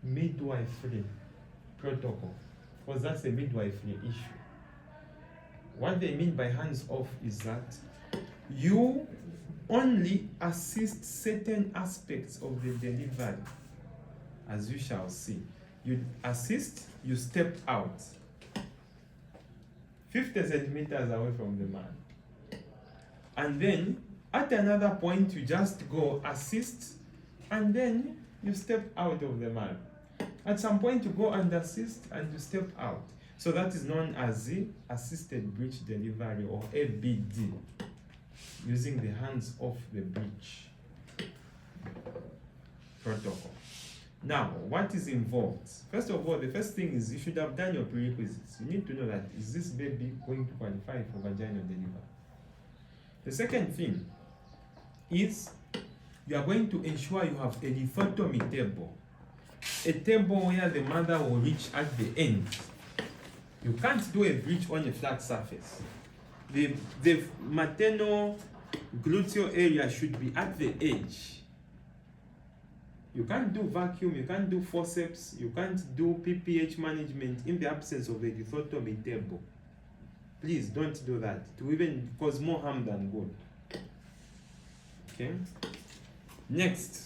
midwifery protocol, because that's a midwifery issue. What they mean by hands off is that you only assist certain aspects of the delivery, as you shall see. You assist, you step out 50 centimeters away from the man. And then at another point, you just go assist, and then you step out of the man. At some point, you go and assist, and you step out. So that is known as the assisted breech delivery, or ABD, using the hands off the breech protocol. Now, what is involved? First of all, the first thing is you should have done your prerequisites. You need to know that, is this baby going to qualify for vaginal delivery? The second thing is you are going to ensure you have a lithotomy table. A table where the mother will reach at the end. You can't do a breech on a flat surface. The maternal gluteal area should be at the edge. You can't do vacuum, you can't do forceps, you can't do PPH management in the absence of a lithotomy table. Please don't do that. It will even cause more harm than good. Okay? Next,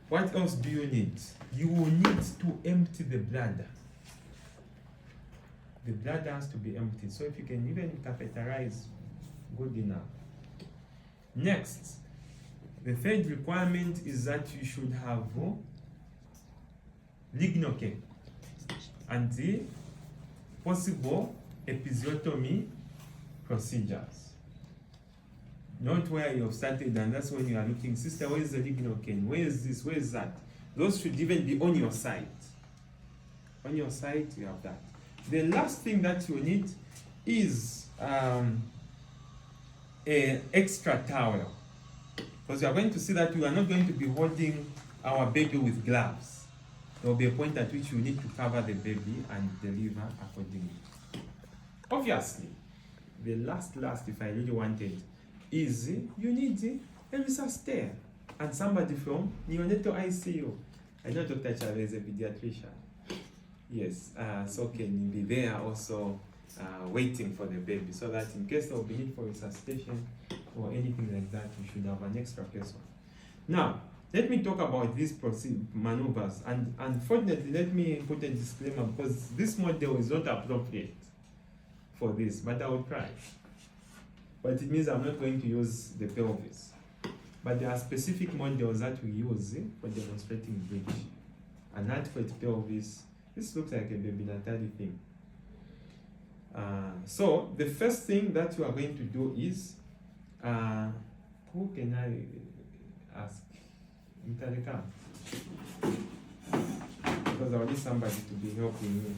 what else do you need? You will need to empty the bladder. The bladder has to be emptied. So if you can even catheterize, good enough. Next, the third requirement is that you should have lignocaine and the possible episiotomy procedures. Not where you have started and that's when you are looking, sister, where is the lignocaine? Where is this? Where is that? Those should even be on your side. On your side, you have that. The last thing that you need is an extra towel. Because you are going to see that we are not going to be holding our baby with gloves. There will be a point at which you need to cover the baby and deliver accordingly. Obviously, the last, if I really wanted, is you need a resuscitator and somebody from neonatal ICU. I know Dr. Chavez is a pediatrician. Yes, so can be there also waiting for the baby, so that in case there will be need for resuscitation or anything like that, you should have an extra person. Now, let me talk about these maneuvers, and unfortunately, let me put a disclaimer because this model is not appropriate for this, but I will try. But it means I'm not going to use the pelvis. But there are specific models that we use for demonstrating breech. An adequate pelvis. This looks like a baby natali thing. So the first thing that you are going to do is, who can I ask? Because I need somebody to be helping me.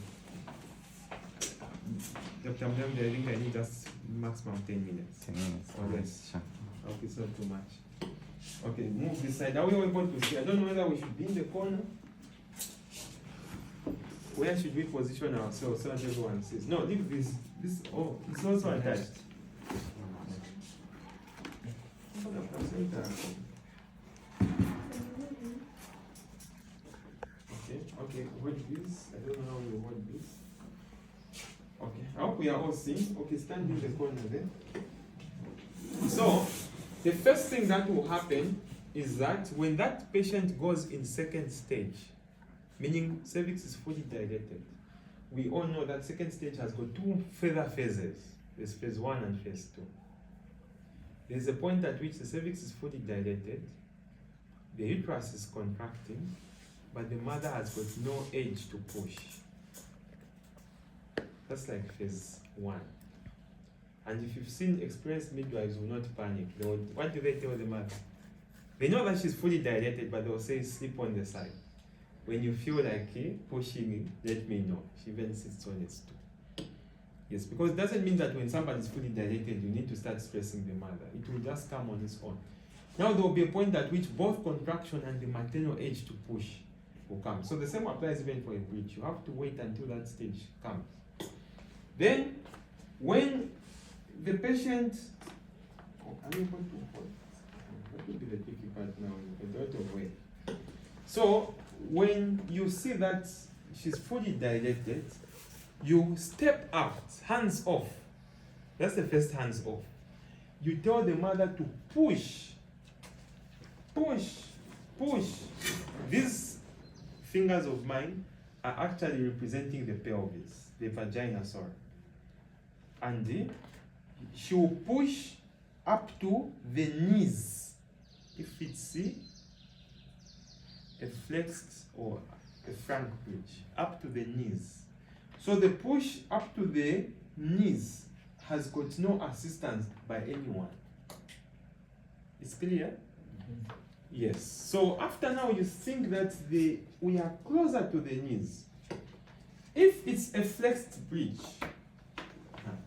Dr. Mulenga, I think I need just maximum 10 minutes. 10 minutes. Or less. Sure. Okay, it's not too much. Okay, move this side. Are we able to see? I don't know whether we should be in the corner. Where should we position ourselves so that everyone sees? No, leave this. Oh, it's also attached. Okay, hold this. I don't know how you hold this. Okay, I hope we are all seeing. Okay, stand in the corner there. So, the first thing that will happen is that when that patient goes in second stage, meaning cervix is fully dilated, we all know that second stage has got two further phases. There's phase 1 and phase 2. There's a point at which the cervix is fully dilated, the uterus is contracting, but the mother has got no edge to push. That's like phase 1. And if you've seen experienced midwives will not panic. What do they tell the mother? They know that she's fully dilated, but they'll say sleep on the side. When you feel like pushing, let me know. She even sits on it too. Yes, because it doesn't mean that when somebody is fully dilated, you need to start stressing the mother. It will just come on its own. Now there will be a point at which both contraction and the maternal edge to push will come. So the same applies even for a breech. You have to wait until that stage comes. Then, when the patient, I'm able to hold. That would be the tricky part now. A lot of weight. So when you see that she's fully dilated, you step out, hands off. That's the first hands off. You tell the mother to push, push, push. These fingers of mine are actually representing the pelvis, the vagina, sorry. And she will push up to the knees. If it's a flexed or a frank breech, up to the knees. So the push up to the knees has got no assistance by anyone. It's clear? Mm-hmm. Yes. So after now you think that we are closer to the knees. If it's a flexed breech,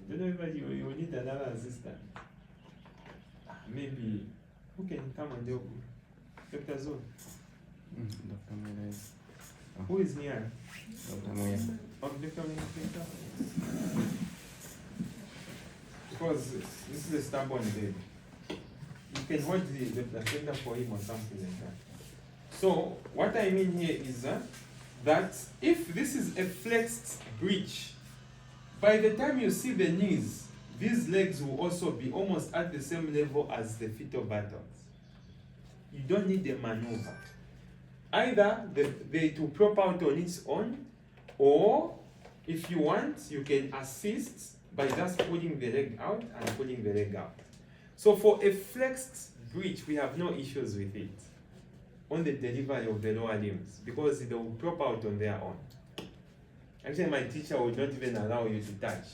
you need another assistant. Maybe who can come and help you? Dr. Zoe. Dr. Mulenga. Who is near? Dr. Mulenga. Dr. Mulenga. Because this is a stubborn baby. You can hold the placenta for him or something like that. So what I mean here is that if this is a flexed breech, by the time you see the knees, these legs will also be almost at the same level as the fetal buttocks. You don't need a maneuver. Either it will prop out on its own, or if you want, you can assist by just pulling the leg out and pulling the leg out. So for a flexed breech, we have no issues with it on the delivery of the lower limbs because they will prop out on their own. Actually, my teacher would not even allow you to touch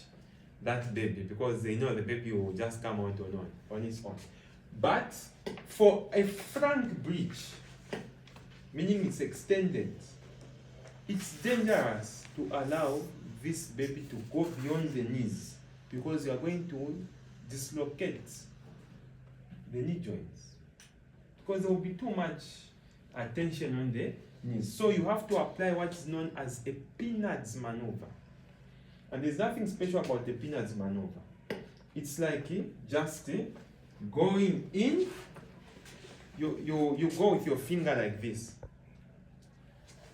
that baby because they know the baby will just come out on its own. But for a frank breech, meaning it's extended, it's dangerous to allow this baby to go beyond the knees because you are going to dislocate the knee joints because there will be too much attention on the knees. So you have to apply what is known as a Pinard's maneuver. And there's nothing special about the Pinard's maneuver. It's like just going in, you go with your finger like this.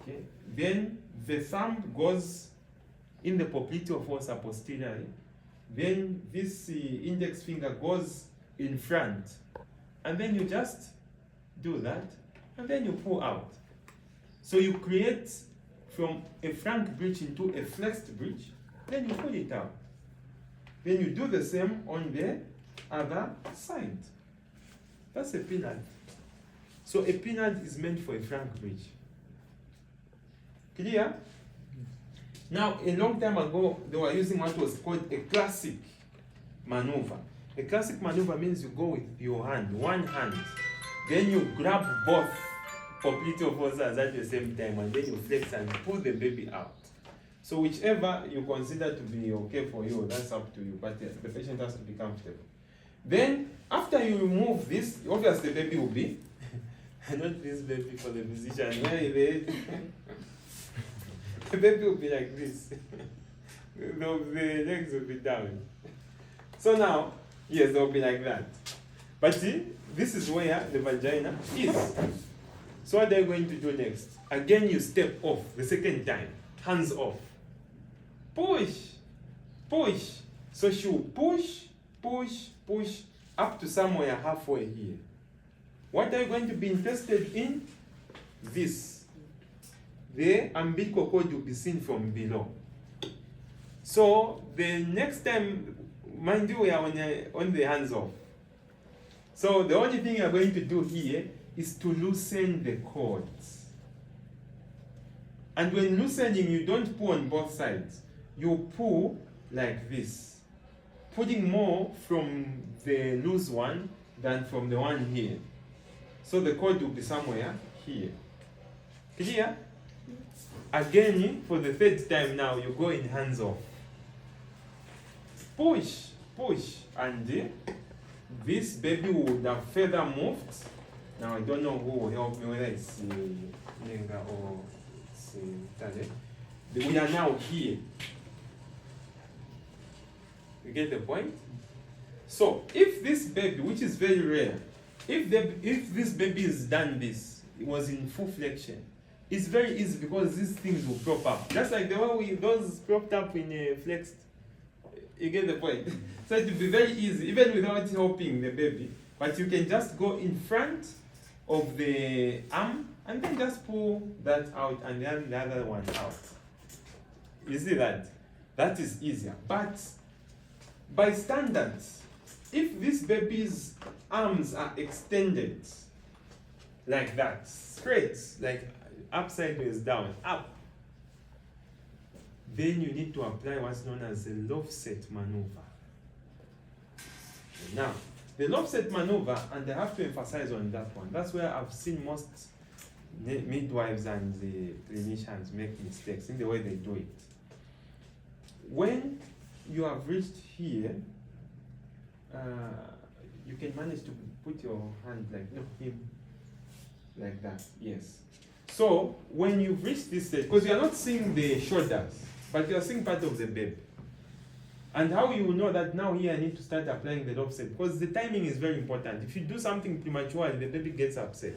Okay. Then the thumb goes in the popliteal fossa posteriorly. Then this index finger goes in front. And then you just do that. And then you pull out. So you create from a frank breech into a flexed breech. Then you pull it out. Then you do the same on the other side. That's a Pinard. So a Pinard is meant for a frank breech. Clear? Now, a long time ago, they were using what was called a classic maneuver. A classic maneuver means you go with your hand, one hand, then you grab both popliteal fossas at the same time, and then you flex and pull the baby out. So whichever you consider to be okay for you, that's up to you, but the patient has to be comfortable. Then, after you remove this, obviously the baby will be, not this baby for the physician, the baby will be like this. The legs will be down. So now, yes, they'll be like that. But see, this is where the vagina is. So what are you going to do next? Again, you step off the second time. Hands off. Push. Push. So she will push, push, push up to somewhere halfway here. What are you going to be interested in? This. The umbilical cord will be seen from below. So the next time, mind you, we are on the hands off. So the only thing you're going to do here is to loosen the cords. And when loosening, you don't pull on both sides. You pull like this, putting more from the loose one than from the one here. So the cord will be somewhere here. Clear? Again, for the third time now, you go in hands off. Push, push, and this baby would have further moved. Now I don't know who will help me, whether it's Mulenga or it's Tade. We are now here. You get the point? So if this baby, which is very rare, if this baby is done this, it was in full flexion, It's very easy because these things will prop up. Just like the way those propped up in a flexed. You get the point? So it will be very easy, even without helping the baby. But you can just go in front of the arm and then just pull that out and then the other one out. You see that? That is easier. But by standards, if this baby's arms are extended like that, straight, like upside ways down, up, then you need to apply what's known as the loft set maneuver. Now, the loft set maneuver, and I have to emphasize on that one, that's where I've seen most midwives and the clinicians make mistakes in the way they do it. When you have reached here, you can manage to put your hand like that, yes. So when you've reached this stage, because you are not seeing the shoulders, but you are seeing part of the baby. And how you will know that now here I need to start applying the loft set, because the timing is very important. If you do something prematurely, the baby gets upset.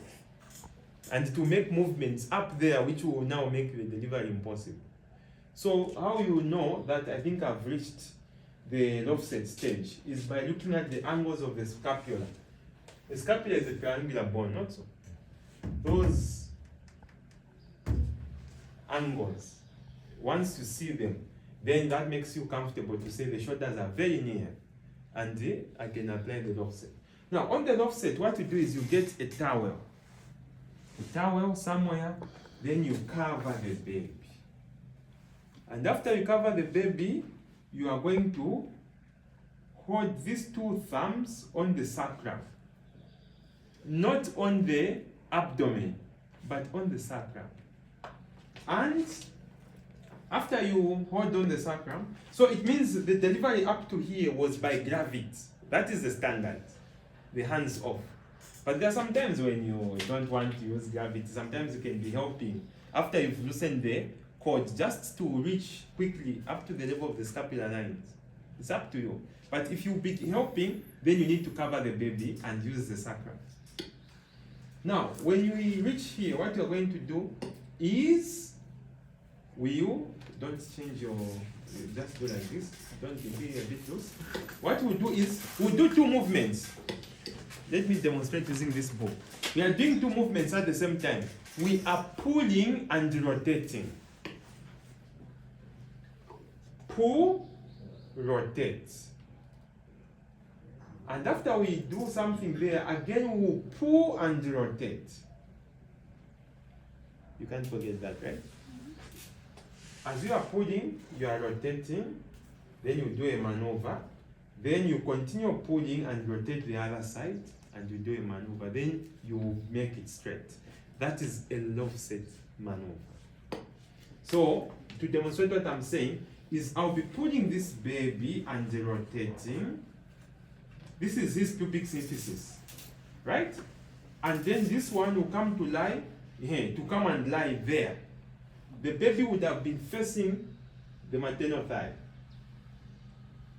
And to make movements up there, which will now make the delivery impossible. So how you know that I think I've reached the loft set stage is by looking at the angles of the scapula. The scapula is a triangular bone, not so. Those angles, once you see them, then that makes you comfortable to say the shoulders are very near, and I can apply the loft set. Now on the loft set, what you do is you get a towel somewhere, then you cover the baby. And after you cover the baby, you are going to hold these two thumbs on the sacrum. Not on the abdomen, but on the sacrum. And after you hold on the sacrum, so it means the delivery up to here was by gravity. That is the standard, the hands off. But there are some times when you don't want to use gravity, sometimes you can be helping after you've loosened the cord just to reach quickly up to the level of the scapular lines. It's up to you. But if you be helping, then you need to cover the baby and use the sacrum. Now, when you reach here, what you're going to do is, don't change your, just go like this, don't be a bit loose. What we'll do is, we'll do two movements. Let me demonstrate using this book. We are doing two movements at the same time. We are pulling and rotating. Pull, rotate. And after we do something there, again we'll pull and rotate. You can't forget that, right? As you are pulling, you are rotating, then you do a maneuver, then you continue pulling and rotate the other side, and you do a maneuver, then you make it straight. That is a loft set maneuver. So, to demonstrate what I'm saying, is I'll be pulling this baby and rotating. This is his pubic symphysis, right? And then this one will come to lie here, to come and lie there. The baby would have been facing the maternal thigh.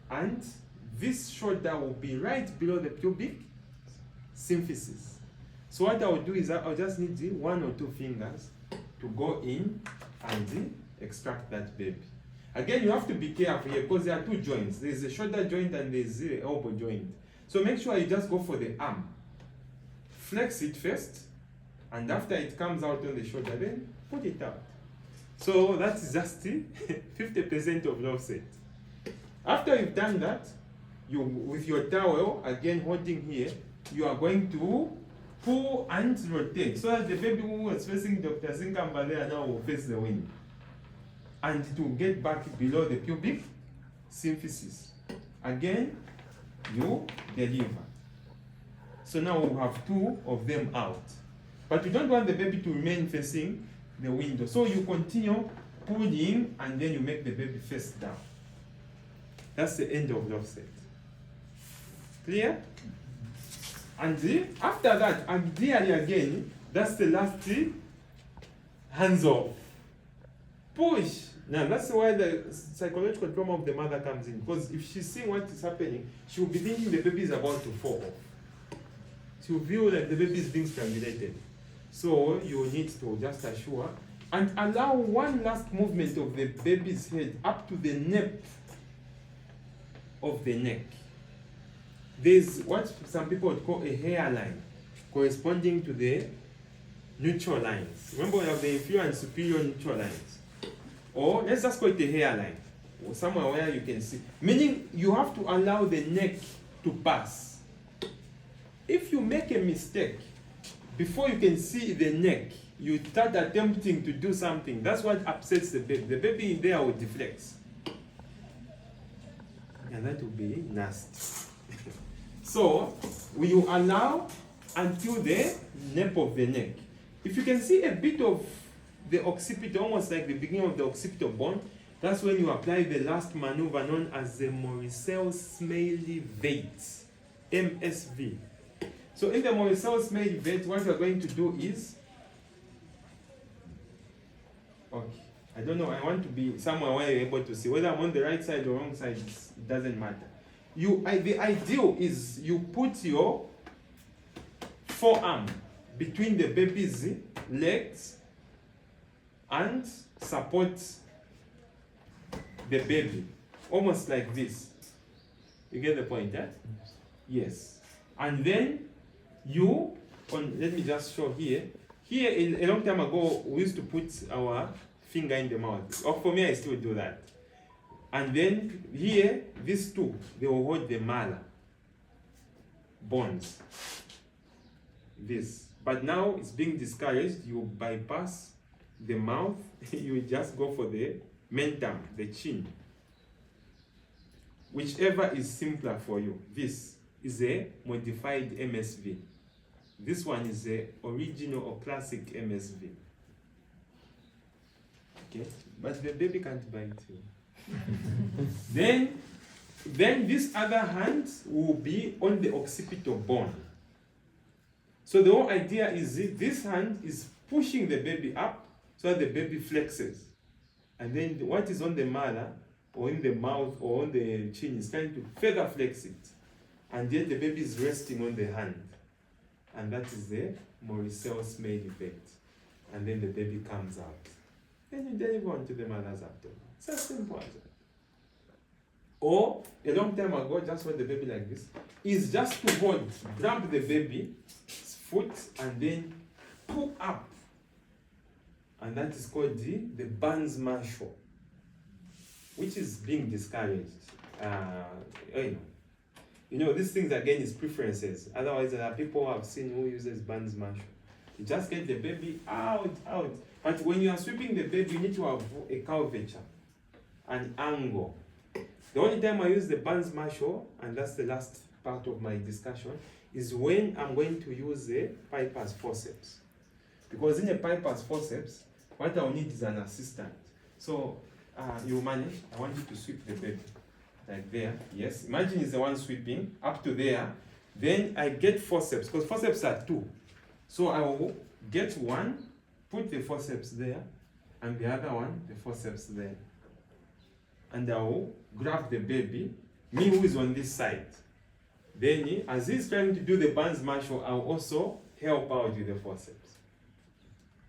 And this shoulder will be right below the pubic symphysis. So what I will do is I'll just need one or two fingers to go in and extract that baby. Again, you have to be careful here because there are two joints. There's a shoulder joint and there's the elbow joint. So make sure you just go for the arm. Flex it first, and after it comes out on the shoulder, then put it out. So that's just 50% of loft set. After you've done that, you with your towel, again holding here, you are going to pull and rotate so that the baby who was facing Dr. Sinkamba there now will face the wind. And it will get back below the pubic symphysis. Again, you deliver. So now we have two of them out. But you don't want the baby to remain facing the window. So you continue pulling and then you make the baby face down. That's the end of loft set. Clear? And after that, and clearly again, that's the last hands off. Push. Now that's why the psychological trauma of the mother comes in. Because if she's seeing what is happening, she will be thinking the baby is about to fall off. She will feel like the baby is being strangulated. So you need to just assure and allow one last movement of the baby's head up to the nape of the neck. There's what some people would call a hairline corresponding to the neutral lines. Remember, we have the inferior and superior neutral lines. Or let's just call it a hairline, or somewhere where you can see. Meaning you have to allow the neck to pass. If you make a mistake, before you can see the neck, you start attempting to do something. That's what upsets the baby. The baby in there will deflect. And that will be nasty. So, you allow until the nape of the neck. If you can see a bit of the occipital, almost like the beginning of the occipital bone, that's when you apply the last maneuver known as the Morrisell-Smaily Veit, MSV. So in the Morrisell-Smaily Veit, what you're going to do is, okay, I don't know, I want to be somewhere where you're able to see. Whether I'm on the right side or wrong side, it doesn't matter. The ideal is you put your forearm between the baby's legs and support the baby, almost like this. You get the point, eh? Yes. And then let me just show here. Here, a long time ago, we used to put our finger in the mouth. Or for me, I still do that. And then here, these two, they will hold the malar bones. This. But now it's being discouraged. You bypass the mouth, you just go for the mentum, the chin. Whichever is simpler for you. This is a modified MSV. This one is the original or classic MSV. Okay, but the baby can't bite you. then this other hand will be on the occipital bone. So the whole idea is this hand is pushing the baby up so that the baby flexes. And then what is on the malar or in the mouth or on the chin is trying to further flex it. And yet the baby is resting on the hand. And that is the Morrisell-Smaily Veit. And then the baby comes out. Then you deliver onto the mother's abdomen. It's as simple as that. Or, a long time ago, just hold the baby like this, is just to grab the baby's foot and then pull up. And that is called the Burns Marshall, which is being discouraged. You know, these things again is preferences. Otherwise, there are people who have seen who uses Burns Marshall. You just get the baby out. But when you are sweeping the baby, you need to have a curvature, an angle. The only time I use the Burns Marshall, and that's the last part of my discussion, is when I'm going to use a Piper's forceps. Because in a Piper's forceps, what I'll need is an assistant. So you manage, I want you to sweep the baby. Like there, yes. Imagine it's the one sweeping up to there. Then I get forceps, because forceps are two. So I will get one, put the forceps there, and the other one, the forceps there. And I will grab the baby, me who is on this side. Then, as he's trying to do the Burns Marshall, I'll also help out with the forceps.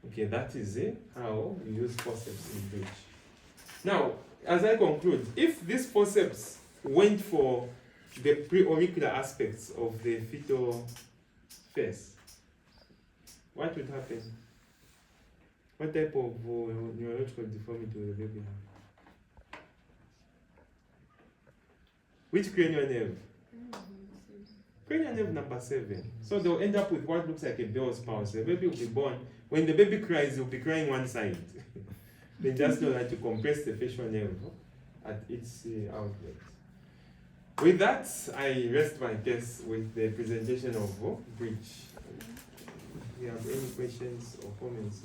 Okay, that is how we use forceps in Breech. Now, as I conclude, if this forceps went for the pre-auricular aspects of the fetal face, what would happen? What type of neurological deformity will the baby have? Which cranial nerve? Cranial nerve number 7. So they'll end up with what looks like a Bell's palsy. The baby will be born. When the baby cries, he'll be crying one side. They just know that to compress the facial nerve at its outlet. With that, I rest my case with the presentation of Breech. If you have any questions or comments,